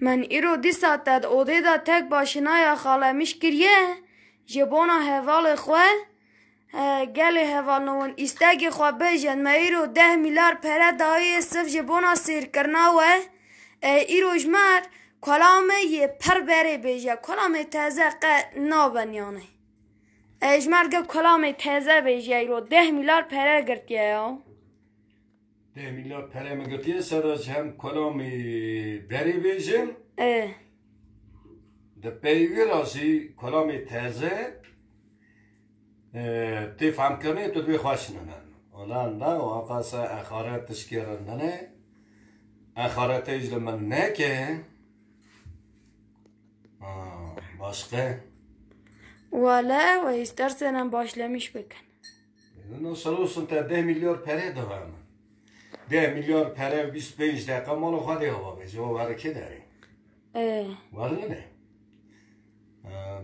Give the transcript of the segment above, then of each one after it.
من ایرو دی ساعت اوده دا تک باشنا یا خالمیش کریه جبونا حوال خواه گل حوال نون استاگی خواه بیجن ما ایرو 10 میلیارد پره دایی صف جبونا سیر کرنا و ایرو جمار کلام یه پر بره بیجه کلام تازه نا بنیانه اجمار گب کلام تازه بیجه ایرو 10 میلیارد پره گرتیه یا 10 میلیارد پره مگرتیه سراج هم کلام بره بیجم ده پیوی رازی کلام تازه تی فهم کنی تو دوی خواشنن اولا نه و آقاسه اخارت تشکیرندنه اخارت اجل من نه که başka? Valla ve istersen başlamış bakın. Nasıl olsun ta 10 milyar para da var mı? 10 milyar para 25 dakika malı hadi hava be. Cevap hareket eder. Var mı ne?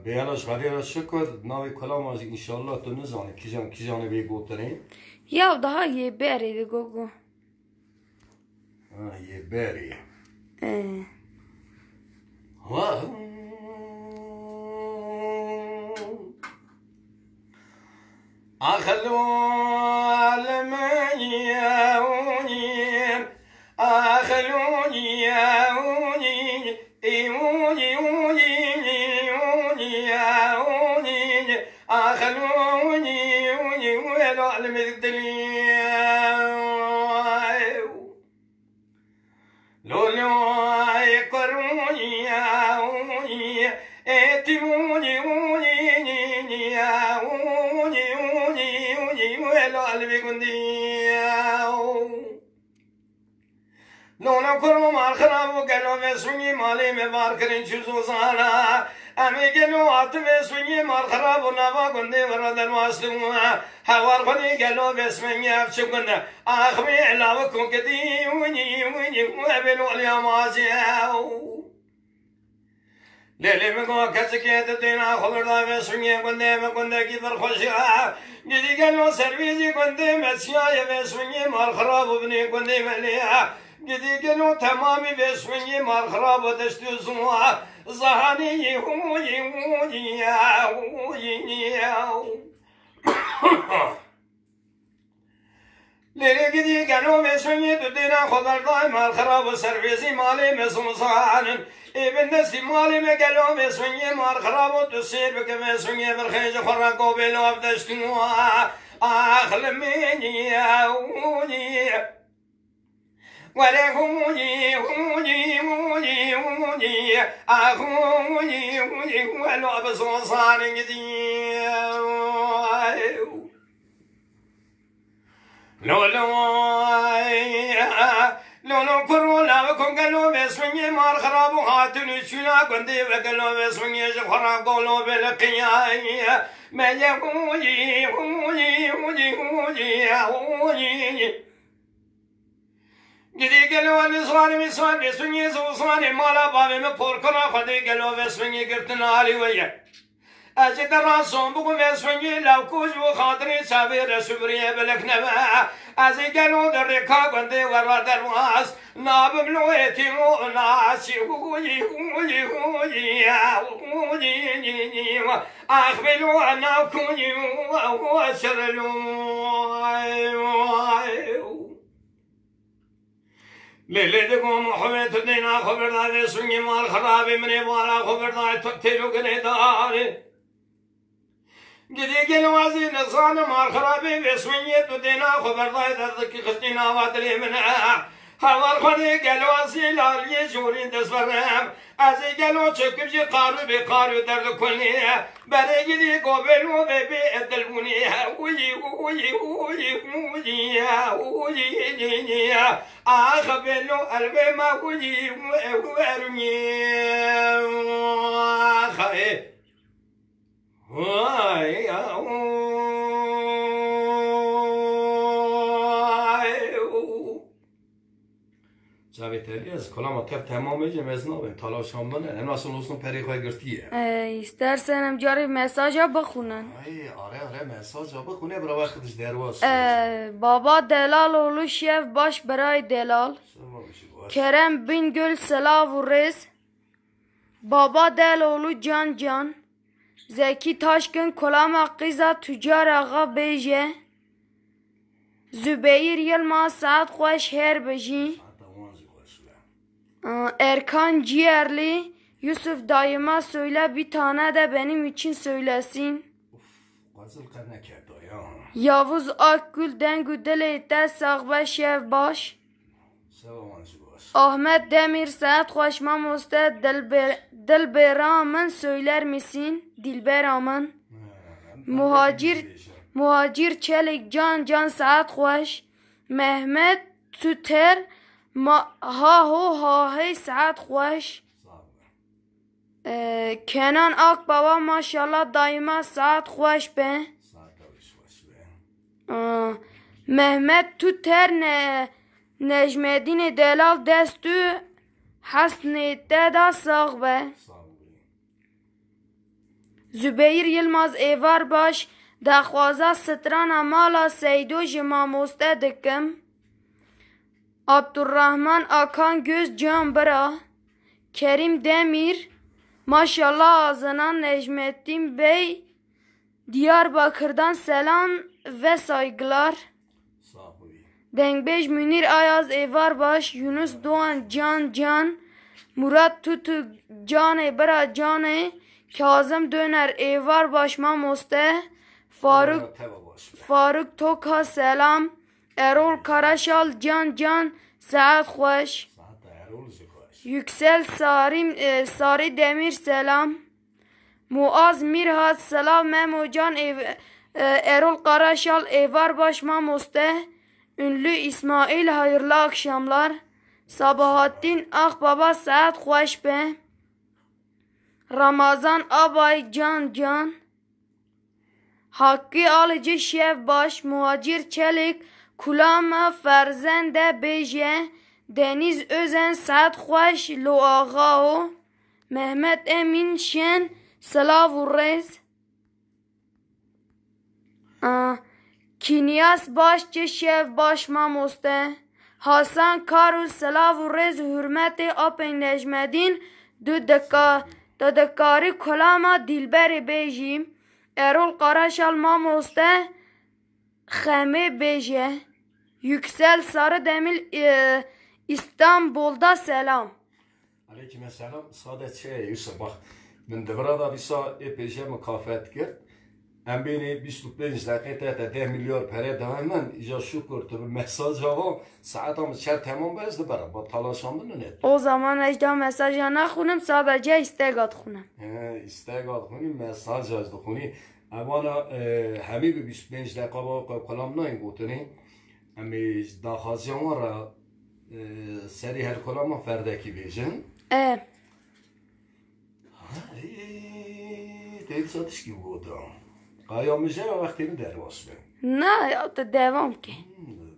Beyalaş hadi şükür navi kalam az inşallah tu nizane kijan bir götüreyim. Ya daha iyi beri gogo. İyi beri. Ha. أخلو المياوني أخلوني ياوني إيوني وني يوني ياوني أخلوني يوني ولو المدلي لولو يقروني ياوني إتموني وني ياوني قلبي قندياو لونا كرم مال خراب وقالوا مسوني مالي مبار كرين شوزو زانا أمي قالوا عطم مسوني مال خراب ونبا قندي ورد الواسلو حوار خدي قالوا بسمني أفشقنا أخمي علاوكم كدي وني وابلو اليوم عزياو لیلی میگو کسی که دینا خبر داره سونی کنده میکنده کی در خوشی گیری گلو سرویزی کنده مسیای وسونی مال خراب بنی کنده ملیا گیری گلو تمامی وسونی مال خراب دشتی زوا زهانی لیلی گیری گلو وسونی دینا خبر داره مال خراب سرویزی مالی مسوسان ابن نسي مالي مقالو مسوني مال خراب وتسير بك مسوني بالخيج خرقو بلو بدشتوا اخلمني ياوني ولا هوني اخوني ولو بصوصان قدي لولو كرولا وكم قالوا بسوني مال خراب وخاتن شنا قندي وقالوا بسوني جفرا قولوا بالقياية ما يهوني قدي قالوا النسوان مسوان بسوني زوصان مالا بابي مبوركنا خدي قالوا بسوني قرتنا علي ويا أجد الرسوم بقو بسوني لو كوز وخاطري سابير سبرية بلكنبا أزي قالوا دركا قندي ورا درواس ناب بلويتي وناسي هوي أخبلوا أنا كوني وأسرلوا ليلي دقوم محمد دينا خبر داري سوني مال خرابي مني مالا خبر داري تقتلوا قنيداري گدی گلوازی نزان مال خرابی وسویت دینا خبر دای درد کی خستینا وادلی من هوار خونی گلوازی لالی جوری دسورم از گلو چکب جی قارو به قارو درد کنی برای گدی گوبلو به بی ادلبونی اوی آخ بلو البه ما اوی ورمی آخه وای جاویدی از کلام تب تمام میشه مزنابه تلاش هم بنه این واسه لوسن پری خواه گرتیه استرسنم جاری مساج ها بخونن آره مساج ها بخونه برای وقتش درواز بابا دلال اولو شیف باش برای دلال کرم بین گل سلاو و رز Baba Deloğlu Can Can, Zeki Taşkın Kolama Kıza Tüccar Ağa Beje, Zübeyir Yılmaz Saat Xoş Her Beji, Erkan Ciğerli, Yusuf dayıma söyle bir tane de benim için söylesin. Yavuz Akgül Dengü Deleyte Sağbe Şevbaş, Ahmet Demir Saat Xoşma Moste Dilberamın söyler misin? Dilberamın. Muhacir Çelik Can Can Saat Xoş, Mehmet Tüter Ha Ho Ha Hey Saat Xoş, Kenan Akbaba maşallah daima Saat Xoş be. Mehmet Tüter Necmeddin Delal Destü Hasni Deda Sağ be. Zübeyir Yılmaz Evarbaş Daxwaza Strana Mala Seydo Jima Moste Dikim. Abdurrahman Akan Göz Can Bıra, Kerim Demir maşallah ağzından Necmettin Bey Diyarbakır'dan selam ve saygılar. Dengbej Münir Ayaz Evarbaş, Yunus Doğan Can Can, Murat Tutu Cane Bıra Cane, Kazım Döner Evarbaş Mamoste, Faruk Toka selam, Erol Karaşal Can Can Saat Xoş, Yüksel Sari Demir selam, Muaz Mirhat selam Memo Can Erol Karaşal Evarbaş Mamoste, Ünlü İsmail hayırlı akşamlar, Sabahattin Akbaba Saat Xoş be, Ramazan Abay Can Can, Hakkı Alıcı Şevbaş, Muhacir Çelik Kulama Ferzende Beje, Deniz Özen Saat Xoş Lo Ağao, Mehmet Emin Şen Salavurrez, Kinyas Başçı Şevbaş Mamoste, Hasan Karul Salavurrez Hürmeti Apen Necmeddin Dudakari Kulama Dilberi Bejim, Erol Karaşal Mamoste Xeme Beje, Yüksel Sarıdemir İstanbul'da selam. Aleykümselam. Sadece Yusuf bak. Ben devrada bir saat epeyce mukafat kır. Em beni 25 dakikada 10 milyar para devamen ija şükür tabi mesaj hava saatamız çer tamam bezdi bara batalaşamdı ne? O zaman ejda mesajı naxunum sadece istek atxunum. İstek atxuni mesaj yazdıxuni. Avana hemi 25 dakika kalamnayım gotuni. Emi daxazyan var seri her kalama ferdeki bejin. Değil satış gibi oldu. Qayamışa vaxtini dervaslı. Ne yaptı devam ki?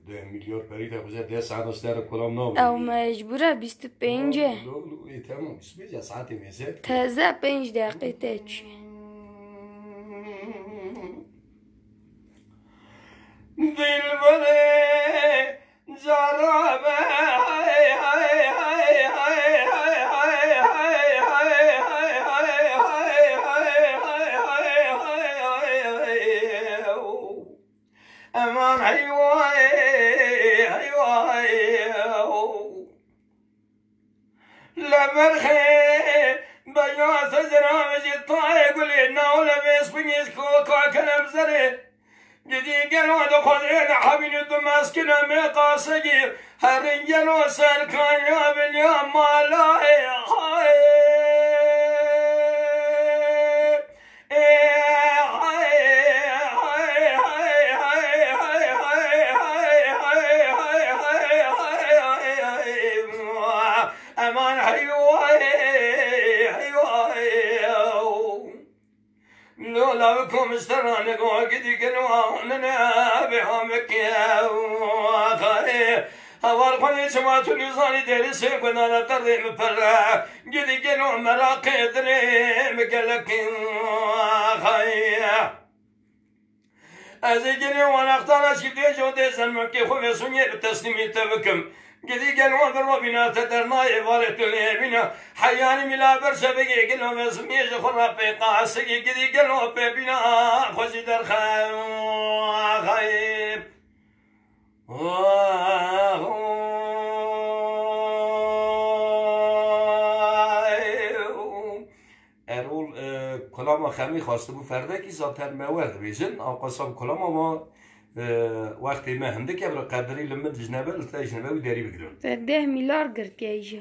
10 milyar peri de güzel 10 saatler kullanmam. Ev mecbure 25. Tamam 25 saatimize. Teze 5 dakika teç. Dilbere zarabe hay hay hay hay hay hay hay hay aman hayvay hayvay la merhe baya sezrameci tay gulina ola besbiniz ko kalem zare Gidi gelo da kodene habini dumaskina me qasagi harin gelo serkan ya bil ya malai hay aman hayvay Lola بكم استراني قاعدي كنوا أنا بهامك يا خاي هوار خلي سمعت لزاني درس كنا نتردي مفرع جدي كنوا مراقي دري مكلك خاي أزيجني وأنا أختار شيء جودة سلمك خوي سوني بتسليمي تبكم قدي قال وندر وبنا تدرنا إبارة اليمين حياني ملا برسبقي قلهم اسمي جخرة بقاسقي قدي قالوا ببنا خوزي در خايب ارول کلام خمی خواسته بود فرده کی زاتر مواد بیشن آقاسم کلام ما وقتی ما هنده که برای قدری لمن جنبه لطا جنبه و داری بگیرن 10 میلیار گرد که ایجا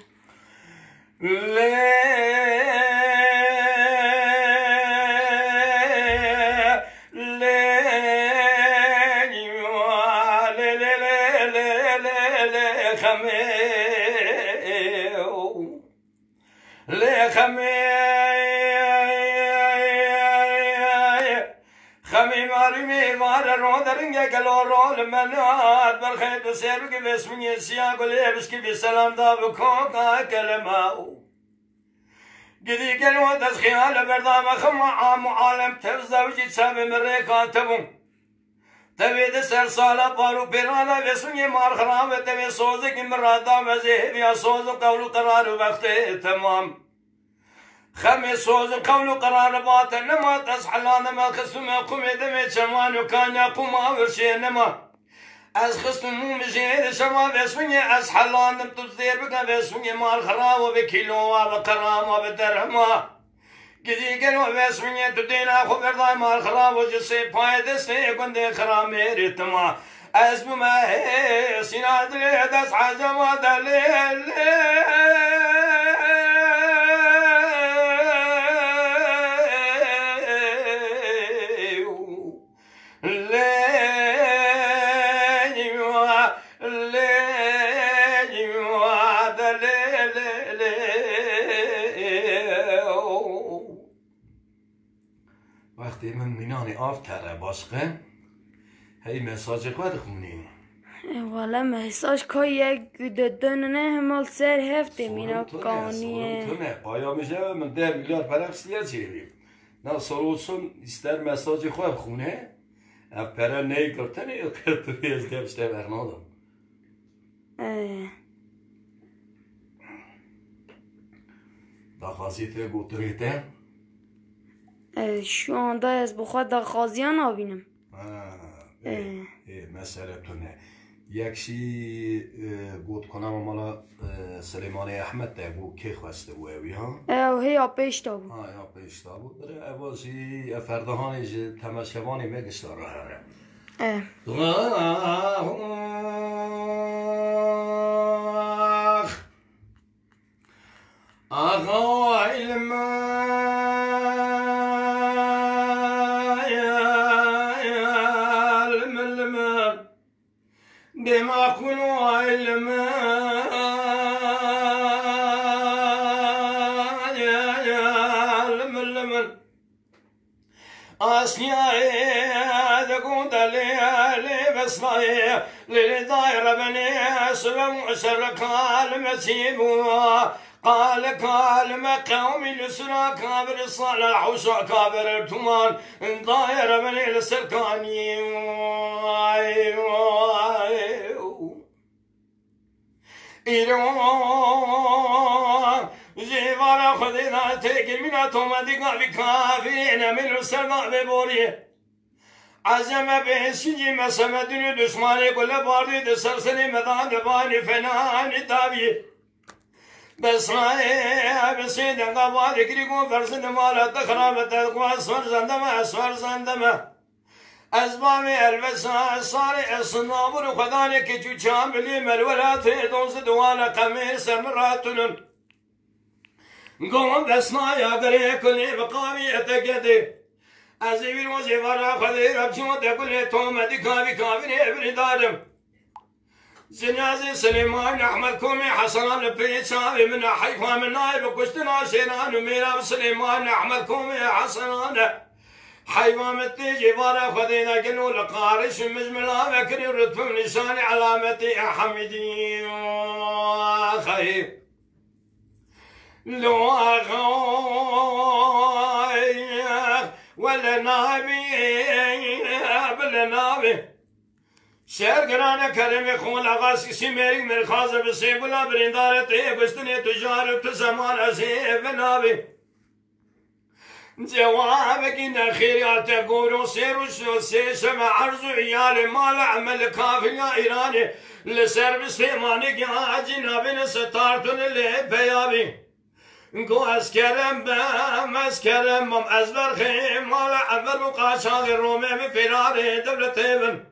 قالوا من هاد بالخيط وسيرك باسمي السياق ولبسك بالسلام دابك كلمة قدي قالوا تسخيال بردام خم عام عالم ترزا وجي سامي من ريكاتبون تبي دسر صالة بارو بيرانا باسمي مار خرام تبي صوزك مرادا مزيد يا صوز قول قرار وقت تمام خمي صوز قول قرار باطن نما تصحلان ما خصم قم دمي شمان وكان يقوم ورشي نما از خصم مجير شما بسوني از حلان تزير بك بسوني مال خراب وبكيلو وبقرام وبدرهما قدي قالوا بسوني تدينا خبر ضاي مال خراب وجسي بايد سي كنت خرام رتما از بما هي سيناد دس عزما دليل وقتی من مینانی آف تره باشقه هی مساج خود خونی والا مساج که یک دنونه همال سر هفته مینا کانیه سرون پایا میشه من 10 میلیارد پرق سیه چیریم نه سرونسون استر مساج خود خونه اف پره نی کرتنی یا کرتنی از دفشته برنادم دا خاصیته گوتریته şu anda ez bu kadar kazıyan abinem. مسئله تونه یکشی گوت کنم مالا سلیمانی احمد ده گو که خواسته بو اوی ها؟ هی پیش تا بود. یا پیش تا بود بره اوازی فردهانی تماشوانی مگشتار را هره آقا علم بما كنوا علما أصيا تكون دليل بصري للدائر بني سبم شرك المسيب قال كالما قومي لسنا كابر الصالح وشع كابر التمان دائر بني السركاني إيران زيفارا خدنا تيجي منا توما ديقا بكافرين من السرقا ببوري عزم بسجي مسمى دنيا دشماني كل باردي دسرسلي مدان باني فنان تابي بس راي بسيد قبار كريكو فرسن مالا تخراب تقوى اسفر زندما اسفر زندما أزبامي البسا صاري الصنابر وخذاني كيتو شاملي ملولات دوز دوانا قمير سمراتن قوم بسنا يا قري كل بقامي اتقدي أزيبي وزيفارا خذي ربشو تقول توم دكابي كابي ابن دارم زنازي سليمان أحمد كومي حسنان البيتشاوي من حيفا من نايب كشتنا شيران وميراب سليمان أحمد كومي حسنان حيوان متيجي بارا خدينا قنو لقارش مجملا مكري رتب نشاني علامتي حمدي خيب لو أغايق ولا نابي بلا نابي شهر گرانه کرم خون آغاز کسی میری مرخاز بسی بلا بریندارت بستنی تجارت زمان از و نابی جوابك إن خيرات قولوا سيروا سيسمع عرض عيال مال عمل كافي يا إيراني لسر بسيمانك يا جناب ستارتن اللي بيابي نكو أسكرم بام أسكرم بام أزبر خيم مال عمل وقاشا الرومي بفرار دولة ابن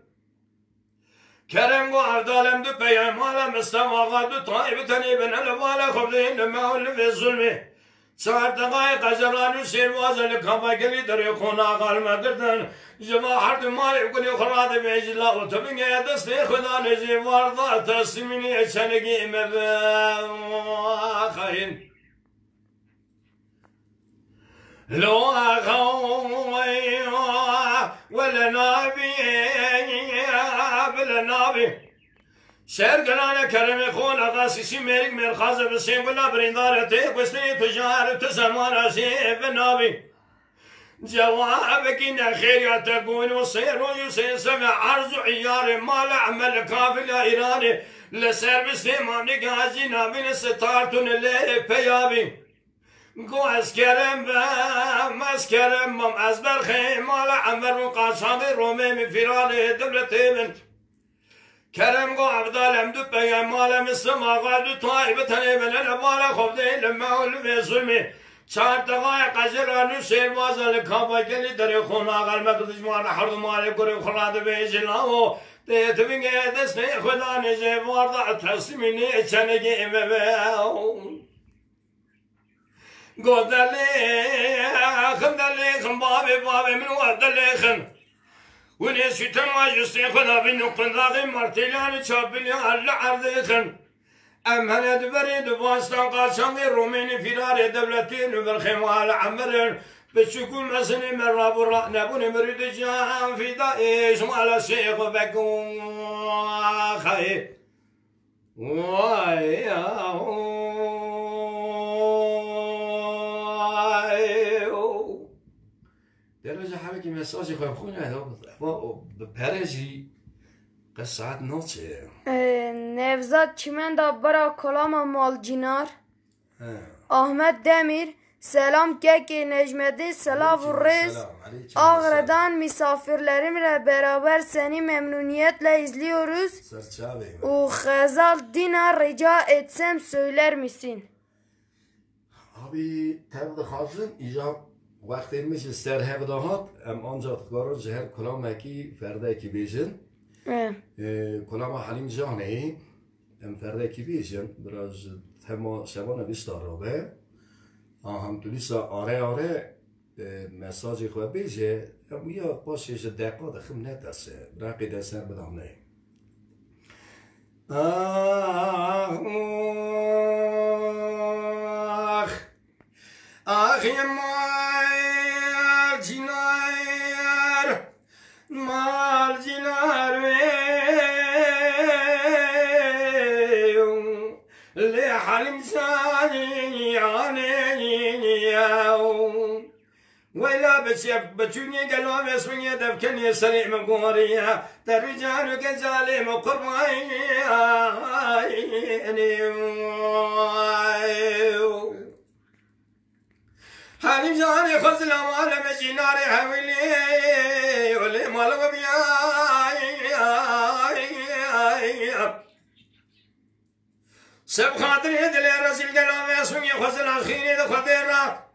كرم قو عردالم دو بيام مال مستماغا دو طائب تنيبن الوالا خبزين لما هو اللي في الظلمي چهار دقایق اجرانو سیروازن کافا گلی داری خونا قلم کردن جوا هر دو مال کنی خراد بیجلا و تو بینه دست خدا نجی وارد تسمینی چنگی مبخاین لو اخوي ولا نبي بلا نبي شهر گرانه کرم خون آقاسیسی میرک مرخاز بسیم بلا بریندارتی بستنی تجارت زمان ازی و نابی جواب کی نخیریات گون و سیر و یوسین سمع عرض و عیار مال عمل کافل ایرانی لسر بسیمانی گازی نابین ستارتون لی پیابی گو اسکرم بم از برخی مال عمل و قاسم رومی مفیران دولتی من كرم قو عبدالم دو بيان مالم السماغا دو طائبة تنيبن الأبوالا خفدين لما أولو في ظلمي چار دقائق أجرانو سيروازا لكابا كلي دري خونا غال مقدش مانا حرد مالي قريب خراد بيجلاو تيتبين دستي خدا نجي واردا تسميني چنگي امباو قو دليخن بابي من ودليخن وناس يتم يستيقظ بالنقطة ذاغي مرتلان تشابلي على عرضيخن أم هنا دبريد بواسطة قاسم الرومين فرار دولتين بالخمال عمر بتشكل مسني من راب الرأ نبون مريد جاهم في دايش على الشيخ بكون خاي واي درجة حركة مساجي خواب خونه هذا بپرجی قصات نوچه نوزاد چمندا برا کلام مالجینار احمد دمیر selam keki Necmedi Selav Rız Ağrı'dan misafirlerimle beraber seni memnuniyetle izliyoruz. O Khazal Dina rica etsem söyler misin? Abi tabi hazır icap وقتی سر هفدهات ام آنجا تقارن جهر کلام کی فرده کی بیشن کلام حلیم جانه ام فرده کی بیشن براز تما شبانه بیشتر به هم تولیسا آره مساجی خواه بیشه ام یا باشش دقیقه دخم نتاسه راقی دستر بدم نه آخ مال جنار لحلم ساني ولا بشيف بتشوني قالوا بسوني دفكني سريع مقوريا ترجال كجالي مقرباي حلم جاني خزل مال مجناري حويلي ولي مال وبيا سب خاطري دل رسول قالوا بسوني خزل اخيري دخديرا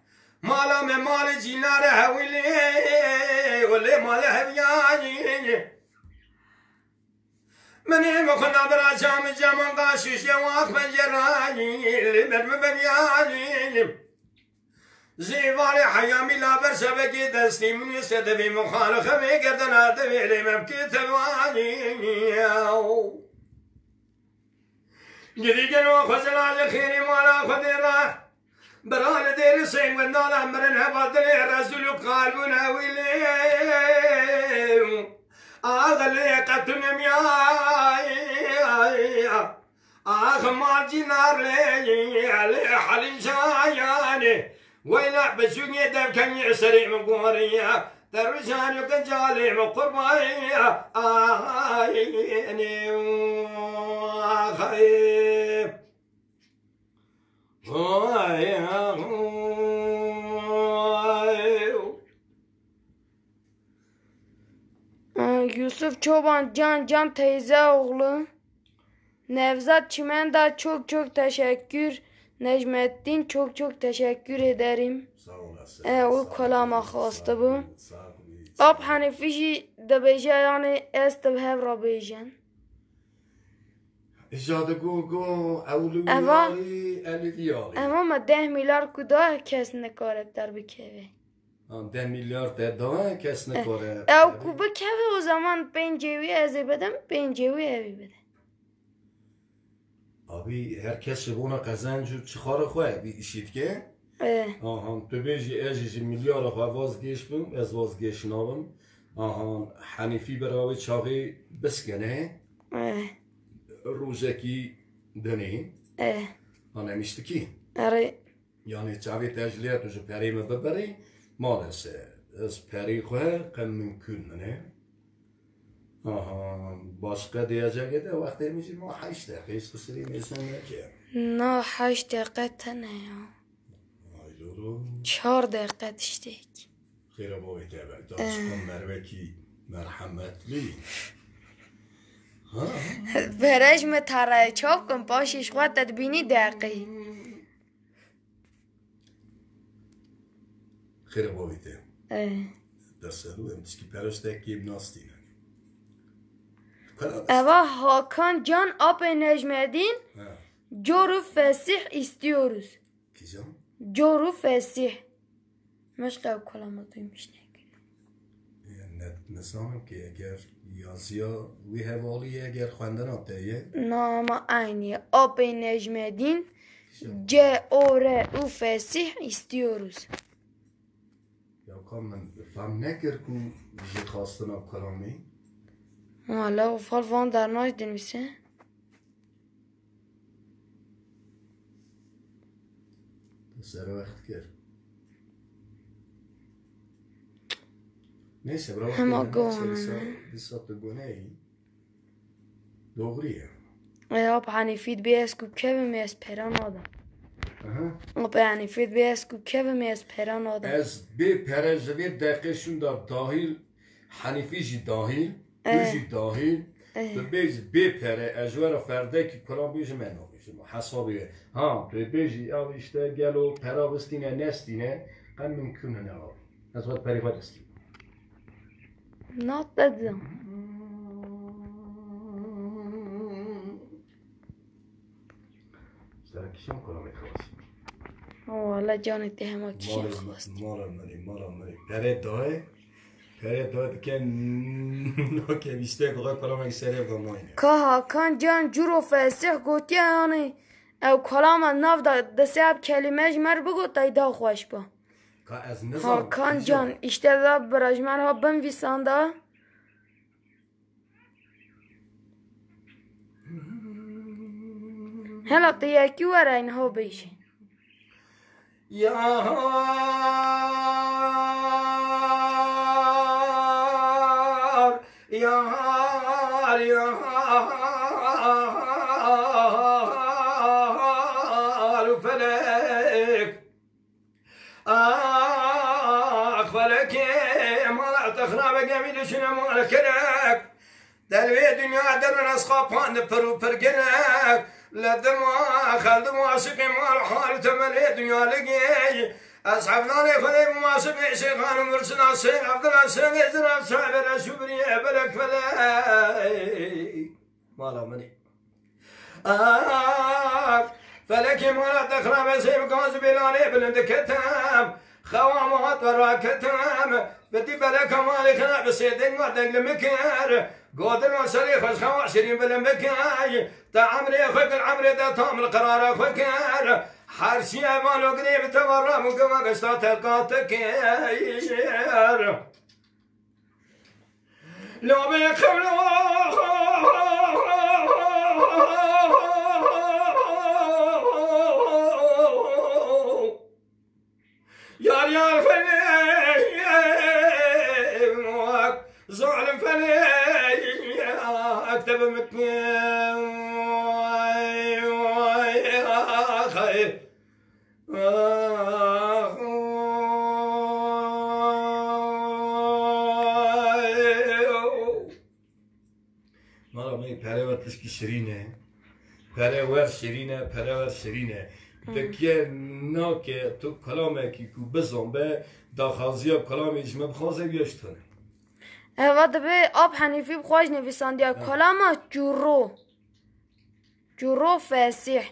مالا من مال جناري حويلي ولي مال حبياني مني مخنا براشام جامن قاشيش يواق من جراني اللي مرمي ببياني زيواري حيامي لا برسبكي دستي من يستدبي مخالخة ميقدنا تبيلي مبكي تبواني جدي جنوا خزل على خيري مالا خديرا بران دير سين ونال امرن هبادلي رسول قالون هويلي اغلي قتم يا اخ ما جنار لي علي حلم شاياني ويلا بسوني دم كان يسري من قمريا درویشان یکن جالی و قربانی آینی خیب Yusuf Çoban Can teyze oğlu Nevzat Çimen'da çok teşekkür. Necmettin çok teşekkür ederim. Sağ olasın. O kalama khastı bu. Ab Hanifi de beje yani estev hevra bejen. İcadı go evluviyari eliviyari. Ama ma 10 milyar kuda kes ne karet der bir keve. 10 milyar de daha kes ne kare. Ev kubu keve o zaman pencevi ezi bedem pencevi evi bedem. Abi herkes buna kazancı çıkarı koy bir işit ki. Aha tu beji eji milyar xwe vazgeçbim ez vazgeçnabim. Aha Hanifi beravi çağı beskene. Rojeki dene. Anlamıştı ki. Yani çağı tecliyat ucu perime beberi maalesef ez peri xwe kem mümkün ne. Aha başka diyecek de vaktimiz ma 8 dakika hiç kusuri mesela ki. Na 8 dakika ne ya? 4 dakika iştik. Xeyr bu itibariyle daşkan merveki merhametli. برش مترای چاپ کن پاشش خواهد تدبینی دقیقی خیلی باویده دسته رو امتیسکی پرستکی ناستینه Eva Hakan Can Ape Necmettin Coru Fesih istiyoruz. Kizam? Coru Fesih. Meşka kolamat duymuş ne? Ne sanırım ki eğer yazıya ve hevaliye eğer kandın atayı. Nama aynı. Ape Necmettin Coru Fesih istiyoruz. Ya kan ben fam nekir ku bizi khastına kalami. Valla ufal falan dernaş denmişse. Sarı vakit ker. Neyse bravo. Hem gone. Bir saat gone. Doğruya. Ab Hanifid besku kevim esperan adam. Ab Hanifid besku kevim esperan adam. Ez bir perezvi dakikasında dahil Hanifici dahil. Büyük dahil, biz bir pere ezvera ferdeki kuran bizim en olmuşum. Hasabı ha, biz al işte gel o peravistine nestine, kan mümkün ne var? Nasıl perivat istiyor? Not dedim. Sen kişi mi kuran ekvasın? Valla canı tehma kişi khast. Maramani. Pere dahi. Pere dahi diken no ke işte kadar kuran eksere gamayne. Ka Hakan Can Curo Fesih gotiye yani ev kalama nav da desab kelimej mer bugotay da xoş ba. Ka ez ne zaman? Hakan Can işte da barajmer ha ben visanda. Hela te yeki var in ha beşi. Yar felek felek ma takhna begami düşüne ma kerek delve dünya derun asqapan peru pergenek لدما خلدم عاشق مال حال تملي دنيا لقي أصحابنا لخذي ماسك شيخان مرسنا سير عبد الله سير زنا سابر شبري بلك فلاي مالا مني فلك مالا تخرى بسيب قاز بلاني بلند كتام خوامات ورا كتام بدي بلك مالك انا بسيدين ودق لمكر قودن وسري خش خوا 20 بالمكاي تا عمري اخوك العمري دا تام القرار اخوك حرشي مالو قريب تمرة مقما قشطة تلقاتك لو بيخلو يار فلي پرورتش شیرینه پرور شیرینه پرور شیرینه دکیه نا که تو کلامه که کو بزنبه داخازی اب کلام اجمه بخوازه بیاشتونه و دبه آب حنیفی بخواهش نویساندیا کلامه جورو فسیح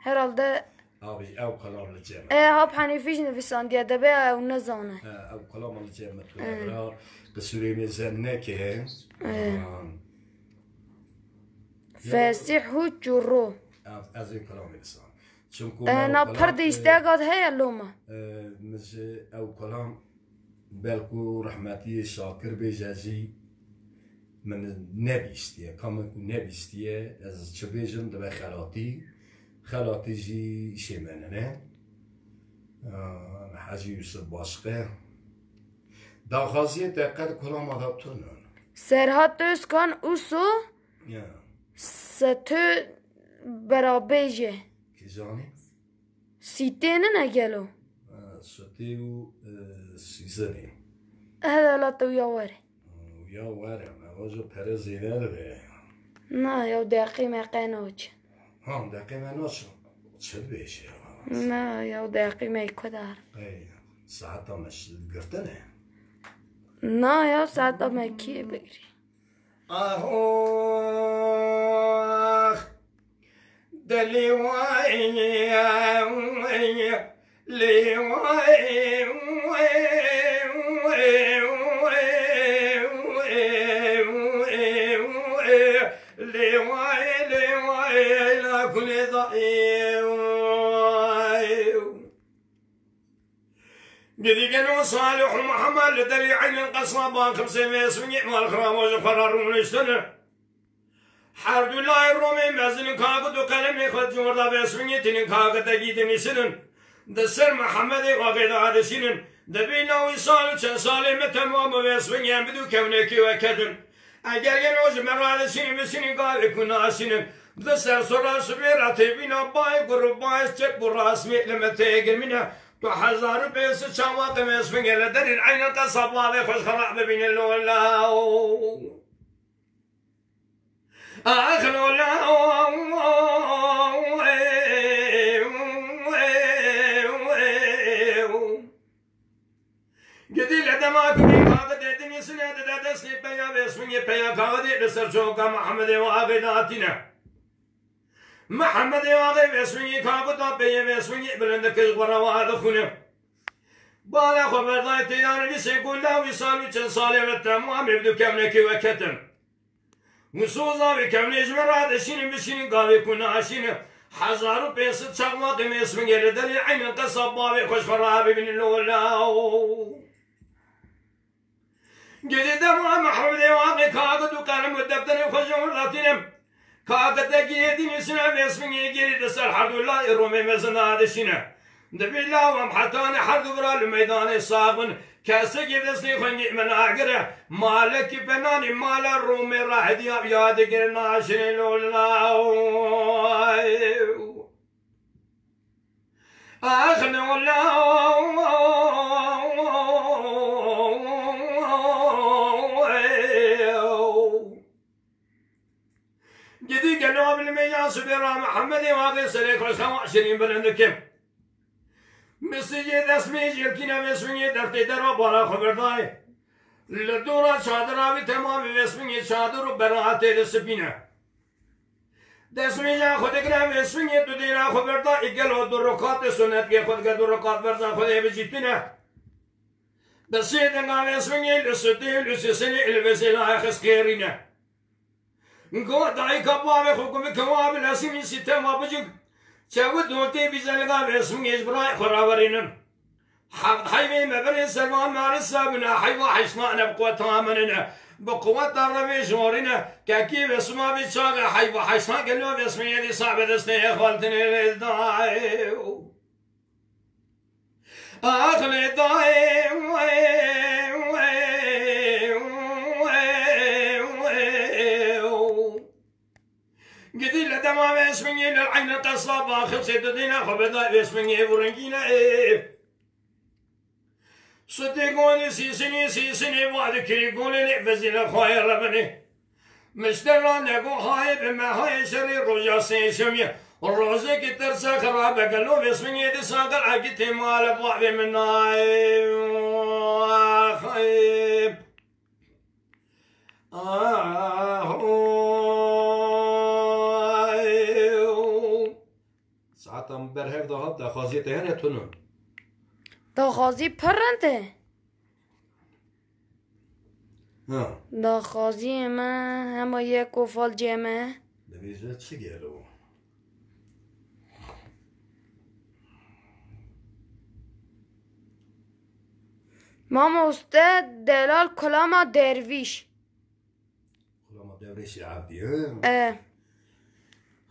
herhalde abi ev kalam lecemet آب حنیفیش نویساندیا دبه او نزانه ev kalam lecemet tu قصوری میزنه که فسیح و جورو از این کلام انسان انا پرد استاقاد هيا لوما مش او كلام بالكو رحمتي شاكر بجازي من نبيستيه كما نبيستيه از چبيجم دبا خلاتي جي شيمننه حاجي يوسف باشقه داخازيه دقت كلام ادابتونن سرهات دوست کن اوسو ستو برابيجه كيزاني سيتين نجلو ستيو سيزاني هذا لا تو يواري ويا وارع ما وجه برزينه ده نا يو دقيقة ما قنوج ها دقيقة ما نوش چه بيشه نا يو دقيقة ما يكدار اي ساعت مش قرتنه نا يو ساعت ما كي بگری آخ دلی وای لی وای لا كل ضعيف قدي كانوا صالح ومحمد لدري عين القصبان 500 مال خرام وقرار من السنة حرد الله الرومي مازن كاغد وقلم يخد جوردا باسمني تن كاغد تجيدني سنن دسر محمد وقيد هذا سنن دبينا وصال كان صالح تمام باسمني بدو كونك وكدن اگر گنوز مراد سنن بسنن قال كنا سنن دسر صرا سبيرات بينا باي قرباي چك براسمي لما تيجر منها تو 1000 پیسه چاوات مسفن گله در این عین قصب لا خوش خراب ببین لولا اخ لولا گدی لدما کنی کاغذ دنی سنه دست پیا مسفن پیا کاغذ لسر چوکا محمد و عقیداتنا محمد واقعي بسمي كابوتا بيه بسمي بلند كز قرواد خونه بالا خبر ضايت تيار اللي سيقول لا وصال وكان صالح التمام يبدو كمنك وكتم وصوزا بكمن اجمرات شين بشين قاوي كنا عشين 1000 بيس تشغوا قميص من غير دليل عين القصب بابي خوش خراب بن الاولى جديد ما محمد واقعي كاغد وقلم والدفتر وخشوا لاتينم كاغدaki yedinisine vesmini geri de serhadullah Rumi mezana deşine. De billah ve hatane hardu bral meydanı sabın kase gidesni khongi men agre malek benani mala Rumi rahdi yad gir naşin lullah. Akhni wallah جدي قالوا بالمياه سبيرا محمد واقي سليك رسام 20 بلندكم مسجد اسمي جلكينا مسمي درتي دروا بارا خبرداي لدورا شادرا بي تمام مسمي شادر براعتي لسبينا دسمي جا خدكنا مسمي تدينا خبردا اقلوا درقات سنت کے خود کا درقات ورزا خود بجتنا بس يدنا مسمي لسدي لسسني الوسيله خسكيرينا قوة داي كباب حكم كواب الاسمي ستة ما بجك شاود دوتي بيزلقا باسم يجبراي خراورينم حيوي مبري سلمان مارسا بنا حيوة حشنا نبقوة تامننا بقوة درمي شورنا كاكي بسما بيشاقا حيوة حشنا قلوا باسمي يدي صعب دستي خالتني للداي اخلي داي ما باسمني للعين القصاب آخر سيدنا خبدا باسمني ورنجينا صدقوني سيسني وعد كريقوني نعفزنا خير ربني مشتران يقول هاي بما هاي شري رجع سيشمية الروزة كترسا خرابة قالوا باسمني دي ساقل عقيت مال بوعبي من خايب ساعتم برهف ده هات خازی تهنه تونم داخازی پرنده ها داخازی من همه یک کفال جمعه دویزه چی گیرو ماما استاد دلال کلاما درویش کلام درویش عبدی اه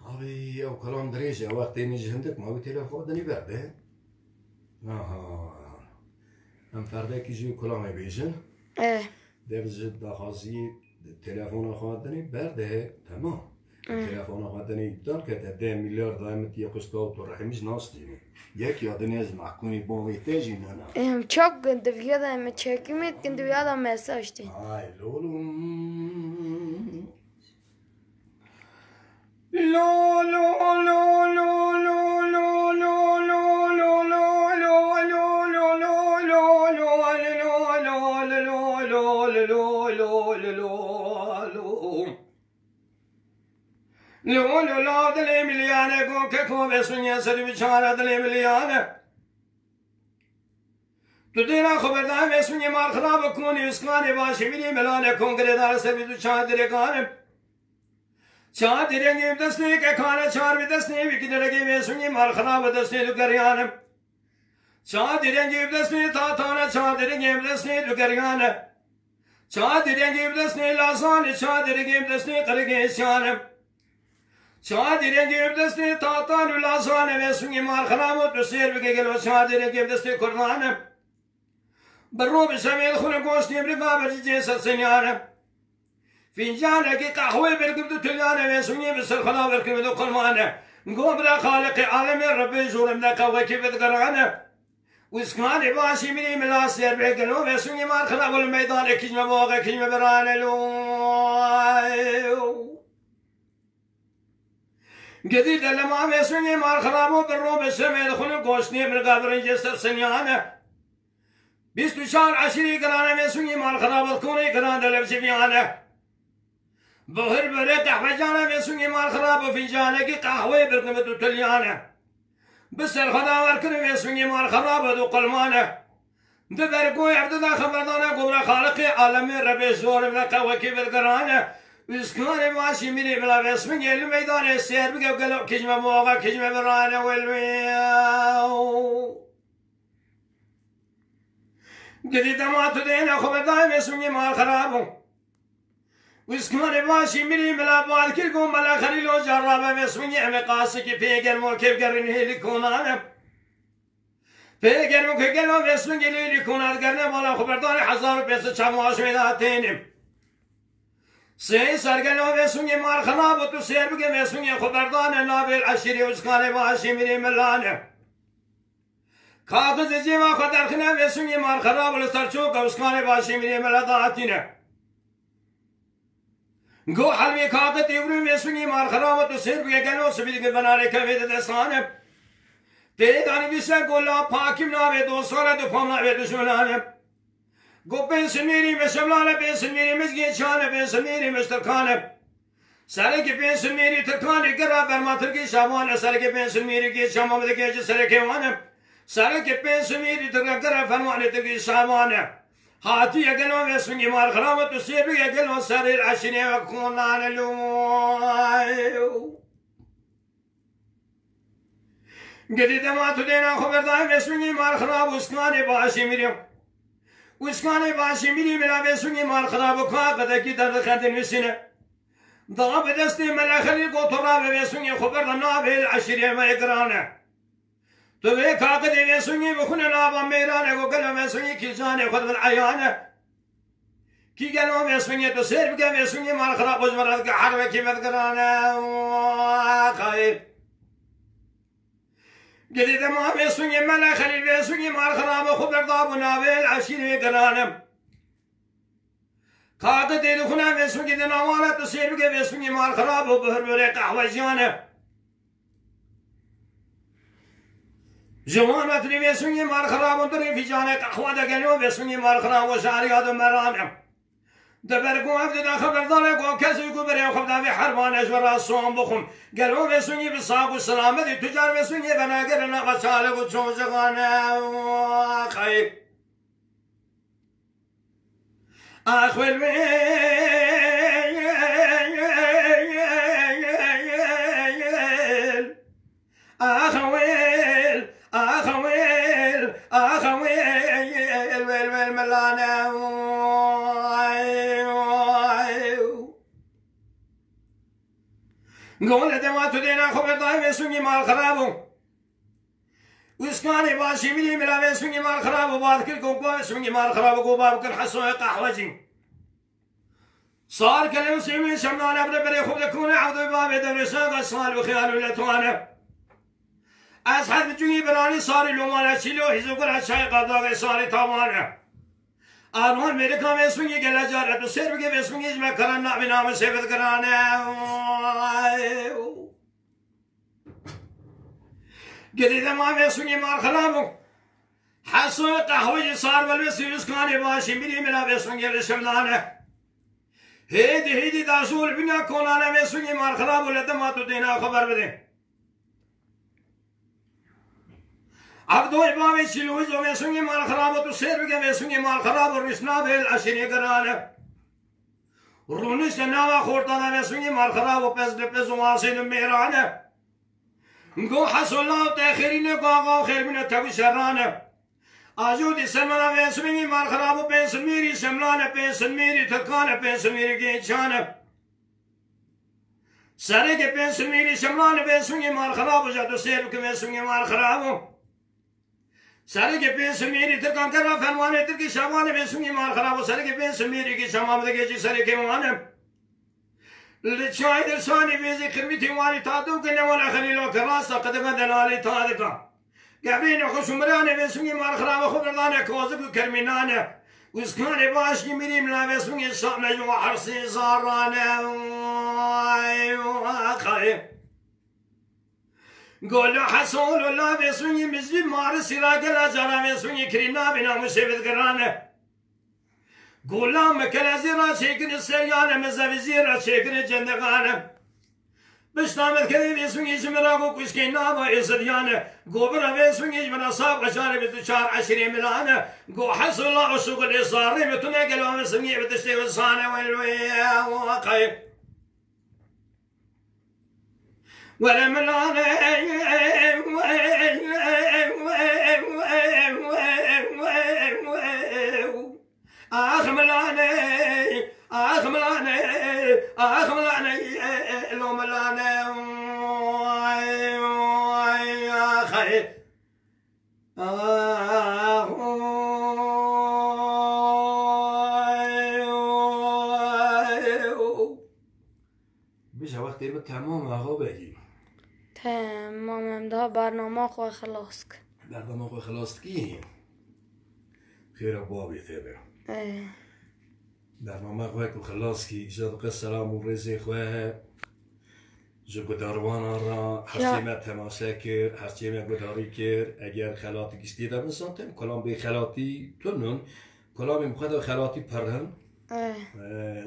هاوی او کلام دریش وقتی نیجی هندک ما بی تلفون دنی برده آها هم فرده کی جو کلام بیشن اه دویزه داخازی تلفون خواهدنی برده تمام تلفون خواهدنی دان که 10 میلیارد دائمت یک استاد تو رحمیش ناستیم یک یادنی از محکومی باوی تیجی نه çok gündü videoda çekim etkindi videoda mesajdı. Ay oğlum. Lo lo lo lo lo lo lo lo lo lo lo lo lo lo lo lo lo delle miliane con che come sogna se vicina delle miliane تو دینا خبردار میسونی مار خراب کنی اسکانی باشی میری ملان کنگره دار سر بیدو چادر کانم چادر گیم دستی که کانه چار بی دستی بیکی درگی میسونی مار خراب دستی دو گریانم چادر گیم دستی تا تانه چادر گیم دستی دو گریانم چادر گیم دستی لازانی چادر گیم دستی قرگی شانم چادر گیم دستی تا تانه لازانی میسونی مار خراب دستی بگی گلو چادر گیم دستی کرمانم برو بسميل خونه گوشتی امریکا جیسر سنیانه فنجانه کی قهوه برکم دو تلیانه ویسونی بسر خلا برکم دو قرمانه گو برا خالق عالم ربی زورم دا قهوه کی بدگرانه واسکانه باشی منی ملاسیر بگلو ویسونی مار خلا والمیدان کجم باغ کجم برانه لو جدید لما ویسونی مار خلا برو بسميل خونه گوشتی امریکا جیسر سنیانه 24 عشري قرانه مسوني مال خرابط كوني قرانه لبسي فيانه بهر بره قهوه جانه مسوني مال خراب فنجانه كي قهوه برقمه دو تليانه بسر خدا وركن مسوني مال خراب دو قلمانه دبر قوي عبد خبردانه قبر خالق عالم ربي زور من قهوه كي بالقرانه وسكان ماشي مني بلا اسمي الميدان السير بقى قالوا كجمه موغه كجمه برانه والمياو جديد ما تدين خبردار مسوني مال خرابو وسكان باشي مني ملا بالكلكم ملا خليلو جرابه مسوني ام قاسكي بيجر مو كيف قرن هيلي كونان بيجر مو كيف قالوا مسوني ليلي كونان قرن مالا خبردار 1000 پیسه چماش میدادین سه سرگلو مسوني مال خرابو تو سير بگه مسوني خبردار نابل عشيري وسكان باشي مني ملانه کاغذ جیما خدر خنه وسونی مار خراب لسرچو کوسکانه باشی میری ملاداتینه گو حلوی کاغذ دیورو وسونی مار خراب تو سر بگه گلو سبیل که بناره کوید دستانه دیدانی بیسه گلا پاکیم ناوی دو ساله دو پام ناوی دشمنانه گو بینسن میری مسملانه بینسن میری مزگی چانه بینسن میری مسترکانه سره که بینسن میری ترکانه گره برماترگی شوانه سره که بینسن میری که شمامده که سره که وانه سره که پیسونی ترکر فرمانه تکی شامانه هاتی یکلو وسونی مار خرامت تو سیبی یکلو سر عشنی و کونان لو جدید ما تو دینا خبردار وسونی مار خراب اسکانه باشی میریم اسکانه باشی میریم میرا وسونی مار خراب کا قدکی درد خردن وسینه ضرب دستی ملخلی کو تراب وسونی خبردار نابل عشنی و اقرانه تو به کاغذ وسونی بخونه نابا میرانه گو گلو وسونی کیزانه خود بالعیانه کی گلو بسونی تو سر بگه بسونی مال خراب باز مرد که حربه کی بدگرانه خیر گدید ما بسونی ملا خلیل بسونی مال خراب خوب ارداب و نابل عشیر گرانم خاطر دیدو خونه بسونی دی نوالت تو سر بگه بسونی مال خراب و بهر بره قهوه جانه جوان وطنی بسونی مال خراب و دری فی جانه قهوه دا گلو بسونی مال خراب و شعری آدم مرانم دبرگو افد دا خبردار کو کسی کو بره خب دا حربانش و راسون بخم گلو بسونی بساق و سلامتی تجار بسونی بناگر نقا چالک و چوزگانه خیب اخوال ویل اخوال اخوال اخوال ویل ملانه قول دماتو دینا خبر دای بسونی مال خرابو وسکانی باشی میلی ملا بسونی مال خرابو باد کل کو بسونی مال خرابو کو باب کل حسوی قهوجی صار كلام سيمين شمنان ابدا بري خوب لكون عوض باب درسان قصال وخيال ولتوانا اصحاب جوي براني صار لومانا شيلو هزو كل شيء قضاء صار تمانا آنون میره کام اسمونی گله جارت و سر بگه اسمونی اجمه کرن نعبی نام سفت کرانه گدیدم آم اسمونی مار خلابو حسو قهوه صار والبسی رسکانی باشی میری ملا اسمونی رشملانه هیدی داشول بنا کنانه اسمونی مار خلابو لدماتو دینا خبر بده عبدوی باوی چلوی جو میسونی مال خراب تو سر بگه میسونی مال خراب و رسنا بیل اشینی گرانه رونش نوا خورتانه میسونی مال خراب و پس لپس و واسین میرانه گو حسولا تاخرین گو آقا خیر من تبی شرانه آجودی سلمانه میسونی مال خراب و پنسل میری شملانه پنسل میری تکانه پنسل میری گیچانه سره که پنسل میری شملانه میسونی مال خراب و جدو سر بگه میسونی مال خراب سره که پنس میری ترکان کرا فرمانه ترکی شمانه بسونی مال خراب و سره که پنس میری که شمام دگه چی سره که مانه لچای درسانی ویزی خرمیتی مالی تادو که نوالا خلیلو کراسا قدقا دلالی تادکا گبین خوشمرانه بسونی مال خراب خوب ردانه کوزک و کرمینانه وزکانه باشی میریم لا بسونی شامنه جو حرسی زارانه خیب قولو حسول الله بسوني مزي مار سراج الأجرام بسوني كرينا بنا مشبت قرانه قولا مكلازي را شكن السريانه مزابزي را شكن جندقانه بشتامت كذي بسوني جمراغو كشكينا وإسريانه قوبرا بسوني جمرا صاب غشانه بتشار 20 ملانه قو حسول الله وشغل إصاري بتنقل ومسوني بتشتي وصانه والويا وقيب ورملانه أخملانه أخملانه أخملانه لو ملانه خير بيش وقت يبقى تمام آقا بگی تمام ده برنامه خو خلاص کن برنامه خو خلاص کی خیر بابی تبه برنامه خو خلاص کی جد سلام و رزق خو جو گداروان را هرچی تماشا کرد هرچی گداری کرد اگر خلاتی گشتی در مسانتم کلام به خلاتی تونن کلام مخدا خلاتی پرهن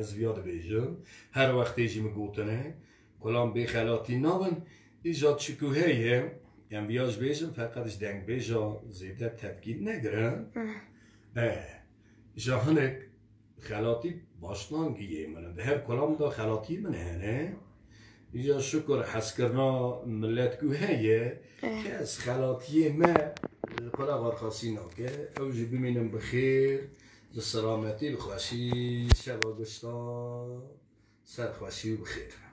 زیاد بیجن هر وقتی جیم گوتنه کلام به خلاتی نون ایجاد شکوهیه یعنی بیاج بیجن فقطش دنگ بیجا زیده تفکیر نگرن جهانک خلاتی باشنان گیه منه هر کلام دا خلاتی منه نه ایجا شکر حس کرنا ملت کوهیه که از خلاطی ما کلا غرخاسی ناکه اوجی بمینم بخیر ز سلامتی بخواشی شبا گشتا سر خواشی و بخیر